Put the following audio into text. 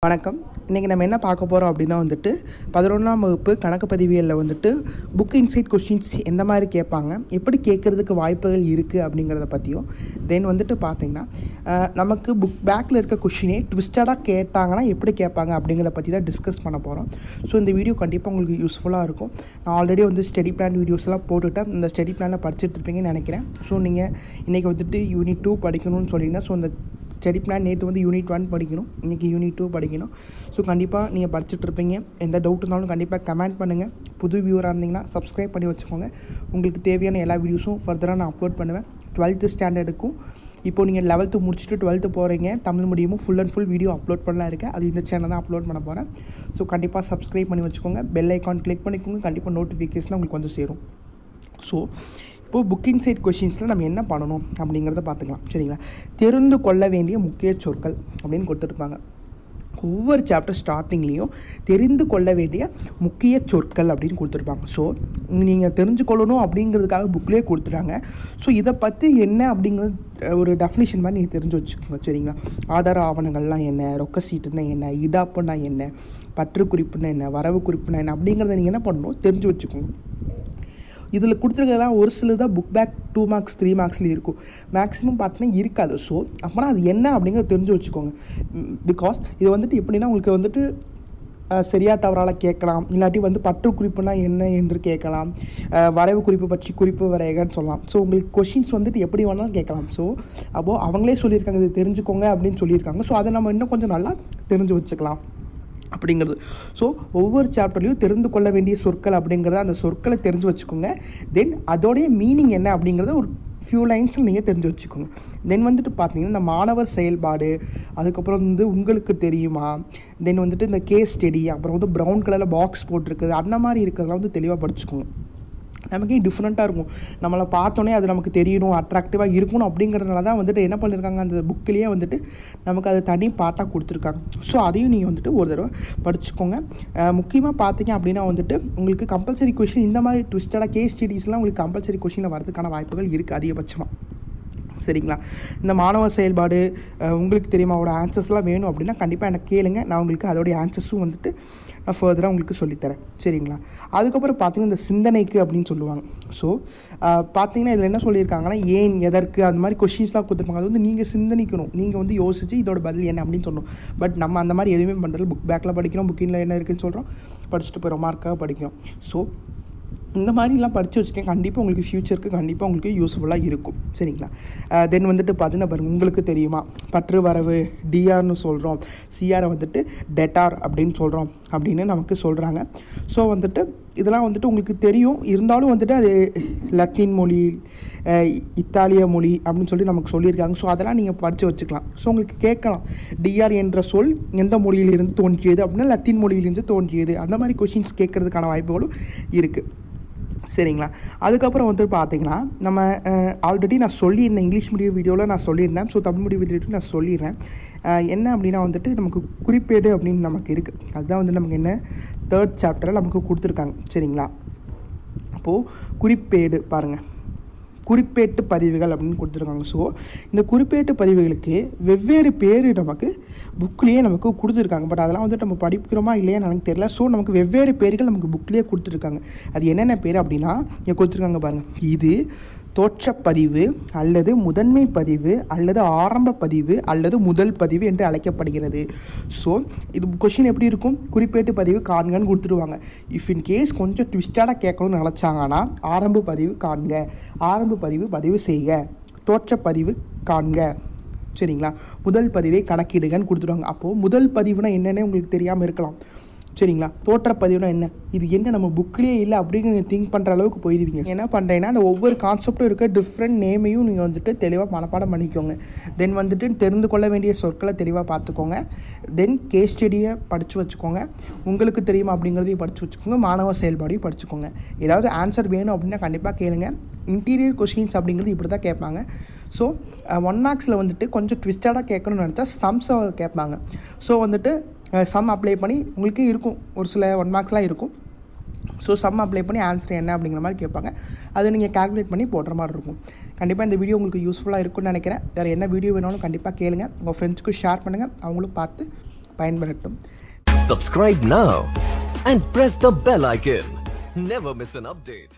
வணக்கம். இன்றைக்கி நம்ம என்ன பார்க்க போகிறோம் அப்படின்னா வந்துட்டு 11ஆம் வகுப்பு கணக்கு பதிவியலில் வந்துட்டு புக் இன்சைட் கொஸ்டின்ஸ் எந்த மாதிரி கேட்பாங்க, எப்படி கேட்குறதுக்கு வாய்ப்புகள் இருக்குது அப்படிங்கிறத பற்றியும், தென் வந்துட்டு பார்த்திங்கன்னா நமக்கு புக் பேக்கில் இருக்க கொஷினே ட்விஸ்டடாக கேட்டாங்கன்னா எப்படி கேட்பாங்க அப்படிங்கிறத பற்றி தான் டிஸ்கஸ் பண்ண போகிறோம். ஸோ இந்த வீடியோ கண்டிப்பாக உங்களுக்கு யூஸ்ஃபுல்லாக இருக்கும். நான் ஆல்ரெடி வந்து ஸ்டடி பிளான் வீடியோஸ்லாம் போட்டுவிட்டேன். இந்த ஸ்டடி பிளானில் படிச்சுட்டு இருப்பீங்கன்னு நினைக்கிறேன். ஸோ நீங்கள் இன்றைக்கி வந்துட்டு யூனிட் 2 படிக்கணும்னு சொல்லியிருந்தேன். ஸோ இந்த ஸ்டடி பிளான் நேற்று வந்து யூனிட் 1 படிக்கணும், இன்றைக்கி யூனிட் 2 படிக்கணும். ஸோ கண்டிப்பாக நீங்கள் படிச்சுட்ருப்பீங்க. எந்த டவுட் இருந்தாலும் கண்டிப்பாக கமெண்ட் பண்ணுங்கள். புது வியூவராக இருந்தீங்கன்னா சப்ஸ்கிரைப் பண்ணி வச்சுக்கோங்க. உங்களுக்கு தேவையான எல்லா வீடியோஸும் ஃபர்தராக நான் அப்லோட் பண்ணுவேன். 12th ஸ்டாண்டர்டுக்கும் இப்போது நீங்கள் 11th முடிச்சுட்டு 12th போகிறீங்க, தமிழ் மீடியமும் full and full video upload பண்ணலாம் இருக்குது. அது இந்த சேனல் தான் அப்லோட் பண்ண போகிறேன். ஸோ கண்டிப்பாக சப்ஸ்கிரைப் பண்ணி வச்சுக்கோங்க. பெல் ஐக்கான் கிளிக் பண்ணிக்கோங்க. கண்டிப்பாக நோட்டிஃபிகேஷன் உங்களுக்கு வந்து சேரும். ஸோ இப்போது புக்கிங் சைட் கொஷின்ஸில் நம்ம என்ன பண்ணணும் அப்படிங்கிறத பார்த்துக்கலாம். சரிங்களா? தெரிந்து கொள்ள வேண்டிய முக்கிய சொற்கள் அப்படின்னு கொடுத்துருப்பாங்க. ஒவ்வொரு சாப்டர் ஸ்டார்டிங்லேயும் தெரிந்து கொள்ள வேண்டிய முக்கிய சொற்கள் அப்படின்னு கொடுத்துருப்பாங்க. ஸோ நீங்கள் தெரிஞ்சுக்கொள்ளணும் அப்படிங்கிறதுக்காக புக்லேயே கொடுத்துட்டாங்க. ஸோ இதை பற்றி என்ன அப்படிங்கிறது ஒரு டெஃபினிஷன் மாதிரி நீங்கள் தெரிஞ்சு வச்சுக்கோங்க. சரிங்களா? ஆதார ஆவணங்கள்லாம் என்ன, ரொக்க சீட்டுன்னா என்ன, இடாப்புன்னா என்ன, பற்று குறிப்புன்னா என்ன, வரவு குறிப்புன்னா என்ன அப்படிங்கிறத நீங்கள் என்ன பண்ணணும் தெரிஞ்சு வச்சுக்கோங்க. இதில் கொடுத்துருக்கிறதுலாம் ஒரு சிலதான் புக் பேக் 2 மார்க்ஸ் 3 மார்க்ஸ்லேயும் இருக்கும். மேக்ஸிமம் பார்த்தீங்கன்னா இருக்காது. ஸோ அப்போனா அது என்ன அப்படிங்கிறத தெரிஞ்சு வச்சுக்கோங்க. பிகாஸ் இது வந்துட்டு எப்படின்னா உங்களுக்கு வந்துட்டு சரியாக தவறால் கேட்கலாம், இல்லாட்டி வந்து பற்று குறிப்புனா என்ன என்று கேட்கலாம், வரைவு குறிப்பு பற்றி குறிப்பு வரைகன்னு சொல்லலாம். ஸோ உங்களுக்கு கொஷின்ஸ் வந்துட்டு எப்படி வேணாலும் கேட்கலாம். ஸோ அப்போது அவங்களே சொல்லியிருக்காங்க இது தெரிஞ்சுக்கோங்க அப்படின்னு சொல்லியிருக்காங்க. ஸோ அதை நம்ம இன்னும் கொஞ்சம் நல்லா தெரிஞ்சு வச்சுக்கலாம் அப்படிங்கிறது. ஸோ ஒவ்வொரு சாப்டர்லையும் தெரிந்து கொள்ள வேண்டிய சொற்கள் அப்படிங்கிறத அந்த சொற்களை தெரிஞ்சு வச்சுக்கோங்க. தென் அதோடைய மீனிங் என்ன அப்படிங்கிறத ஒரு ஃபியூ லைன்ஸில் நீங்கள் தெரிஞ்சு வச்சுக்கோங்க. தென் வந்துட்டு பார்த்தீங்கன்னா இந்த மாணவர் செயல்பாடு, அதுக்கப்புறம் வந்து உங்களுக்கு தெரியுமா, தென் வந்துட்டு இந்த கேஸ் ஸ்டடி, அப்புறம் வந்து ப்ரௌன் கலரில் பாக்ஸ் போட்டிருக்குது, அந்த மாதிரி இருக்கிறதெல்லாம் வந்து தெளிவாக படிச்சுக்கோங்க. நமக்கே டிஃப்ரெண்ட்டாக இருக்கும். நம்மளை பார்த்தோன்னே அது நமக்கு தெரியணும், அட்ராக்டிவாக இருக்கணும் அப்படிங்கிறதுனால தான் வந்துட்டு என்ன பண்ணியிருக்காங்க, அந்த புக்கிலேயே வந்துட்டு நமக்கு அது தனி பாட்டாக கொடுத்துருக்காங்க. ஸோ அதையும் நீங்கள் வந்துட்டு ஒரு தடவை படிச்சுக்கோங்க. முக்கியமாக பார்த்தீங்க அப்படின்னா வந்துட்டு உங்களுக்கு கம்பல்சரி கொஷின் இந்த மாதிரி ட்விஸ்டடாக கேஸ் ஸ்டடீஸ்லாம் உங்களுக்கு கம்பல்சரி கொஷினில் வரதுக்கான வாய்ப்புகள் இருக்குது அதிகபட்சமாக. சரிங்களா? இந்த மாணவர் செயல்பாடு உங்களுக்கு தெரியுமா அவரோட ஆன்சர்ஸ்லாம் வேணும் அப்படின்னா கண்டிப்பாக எனக்கு கேளுங்க. நான் உங்களுக்கு அதோடைய ஆன்சர்ஸும் வந்துட்டு நான் ஃபர்தராக உங்களுக்கு சொல்லித்தரேன். சரிங்களா? அதுக்கப்புறம் பார்த்தீங்கன்னா இந்த சிந்தனைக்கு அப்படின்னு சொல்லுவாங்க. ஸோ பார்த்தீங்கன்னா இதில் என்ன சொல்லியிருக்காங்கன்னா ஏன், எதற்கு, அந்த மாதிரி கொஷின்ஸ்லாம் கொடுத்துருப்பாங்க. அது வந்து நீங்கள் சிந்தனிக்கணும், நீங்கள் வந்து யோசிச்சு இதோட பதில் என்ன அப்படின்னு சொல்லணும். பட் நம்ம அந்த மாதிரி எதுவுமே பண்ணுறது, புக் பேக்கில் படிக்கிறோம், புக்கிங்கில் என்ன இருக்குதுன்னு சொல்கிறோம், படிச்சுட்டு போய் மார்க்காக படிக்கிறோம். ஸோ இந்த மாதிரிலாம் படித்து வச்சுக்கேன். கண்டிப்பாக உங்களுக்கு ஃப்யூச்சருக்கு கண்டிப்பாக உங்களுக்கு யூஸ்ஃபுல்லாக இருக்கும். சரிங்களா? தென் வந்துட்டு பார்த்தீங்கன்னா பாருங்கள், உங்களுக்கு தெரியுமா பற்று வரவு டிஆர்னு சொல்கிறோம், சிஆரை வந்துட்டு டெட்டார் அப்படின்னு சொல்கிறோம் அப்படின்னு நமக்கு சொல்கிறாங்க. ஸோ வந்துட்டு இதெல்லாம் வந்துட்டு உங்களுக்கு தெரியும், இருந்தாலும் வந்துட்டு அது லத்தீன் மொழி, இத்தாலிய மொழி அப்படின்னு சொல்லி நமக்கு சொல்லியிருக்காங்க. ஸோ அதெல்லாம் நீங்கள் படித்து வச்சுக்கலாம். ஸோ உங்களுக்கு கேட்கலாம் டிஆர் என்ற சொல் எந்த மொழியிலிருந்து தோன்றியது அப்படின்னா லத்தீன் மொழியிலிருந்து தோன்றியது. அந்த மாதிரி கொஷின்ஸ் கேட்குறதுக்கான வாய்ப்புகளும் இருக்குது. சரிங்களா? அதுக்கப்புறம் வந்து பார்த்தீங்கன்னா நம்ம ஆல்ரெடி நான் சொல்லியிருந்தேன், இங்கிலீஷ் மீடியம் வீடியோவில் நான் சொல்லியிருந்தேன். ஸோ தமிழ் மீடியம் வீடியோ நான் சொல்லிடுறேன். என்ன அப்படின்னா வந்துட்டு நமக்கு குறிப்பேடு அப்படின்னு நமக்கு இருக்குது. அதுதான் வந்து நமக்கு என்ன 3rd சாப்டரில் நமக்கு கொடுத்துருக்காங்க. சரிங்களா? அப்போது குறிப்பேடு பாருங்கள், குறிப்பேட்டு பதிவுகள் அப்படின்னு கொடுத்துருக்காங்க. ஸோ இந்த குறிப்பேட்டு பதிவுகளுக்கு வெவ்வேறு பேர் நமக்கு புக்லேயே நமக்கு கொடுத்துருக்காங்க. பட் அதெல்லாம் வந்துட்டு நம்ம படிக்கிறோமா இல்லையா எனக்கு தெரியல. ஸோ நமக்கு வெவ்வேறு பேர்கள் நமக்கு புக்லேயே கொடுத்துருக்காங்க. அது என்னென்ன பேர் அப்படின்னா இங்கே கொடுத்துருக்காங்க பாருங்கள். இது தோற்றப்பதிவு அல்லது முதன்மை பதிவு அல்லது ஆரம்ப பதிவு அல்லது முதல் பதிவு என்று அழைக்கப்படுகிறது. ஸோ இது கொஷின் எப்படி இருக்கும், குறிப்பேட்டு பதிவு காண்கன்னு கொடுத்துருவாங்க. இஃப் இன் கேஸ் கொஞ்சம் ட்விஸ்டாக கேட்கணும்னு நினச்சாங்கன்னா ஆரம்ப பதிவு காண்க, ஆரம்ப பதிவு பதிவு செய்க, தோற்றப்பதிவு காண்க. சரிங்களா? முதல் பதிவை கணக்கிடுகன்னு கொடுத்துருவாங்க. அப்போது முதல் பதிவுனா என்னென்னு உங்களுக்கு தெரியாமல் இருக்கலாம். சரிங்களா? தோற்றப்பதிவுனா என்ன, இது என்ன நம்ம புக்லேயே இல்லை அப்படின்னு நீங்கள் திங்க் பண்ணுற அளவுக்கு போயிடுவீங்க. என்ன பண்ணுறீங்கன்னா அந்த ஒவ்வொரு கான்செப்டும் இருக்க டிஃப்ரெண்ட் நேமையும் நீங்கள் வந்துட்டு தெளிவாக மனப்பாடம் பண்ணிக்கோங்க. தென் வந்துட்டு தெரிந்து கொள்ள வேண்டிய சொற்களை தெளிவாக பார்த்துக்கோங்க. தென் கேஸ் ஸ்டடியை படித்து வச்சுக்கோங்க. உங்களுக்கு தெரியுமா அப்படிங்கிறதையும் படித்து வச்சுக்கோங்க. மாணவர் செயல்பாடையும் படிச்சுக்கோங்க. ஏதாவது ஆன்சர் வேணும் அப்படின்னா கண்டிப்பாக கேளுங்க. இன்டீரியர் கொஷின்ஸ் அப்படிங்கிறது இப்படி தான் கேட்பாங்க. ஸோ 1 மார்க்ஸில் வந்துட்டு கொஞ்சம் ட்விஸ்டடாக கேட்கணும்னு நினச்சா சம்ஸை கேட்பாங்க. ஸோ வந்துட்டு சம் அப்ளை பண்ணி உங்களுக்கே இருக்கும், ஒரு சில 1 மார்க்ஸ்லாம் இருக்கும். ஸோ சம் அப்ளை பண்ணி ஆன்சர் என்ன அப்படிங்கிற மாதிரி கேட்பாங்க. அதை நீங்கள் கால்குலேட் பண்ணி போடுற மாதிரி இருக்கும். கண்டிப்பாக இந்த வீடியோ உங்களுக்கு யூஸ்ஃபுல்லாக இருக்கும்னு நினைக்கிறேன். வேறு என்ன வீடியோ வேணாலும் கண்டிப்பாக கேளுங்க, உங்கள் ஃப்ரெண்ட்ஸ்க்கு ஷேர் பண்ணுங்கள், அவங்களும் பார்த்து பயன்பெறட்டும். Subscribe now and press the bell icon. Never miss an update.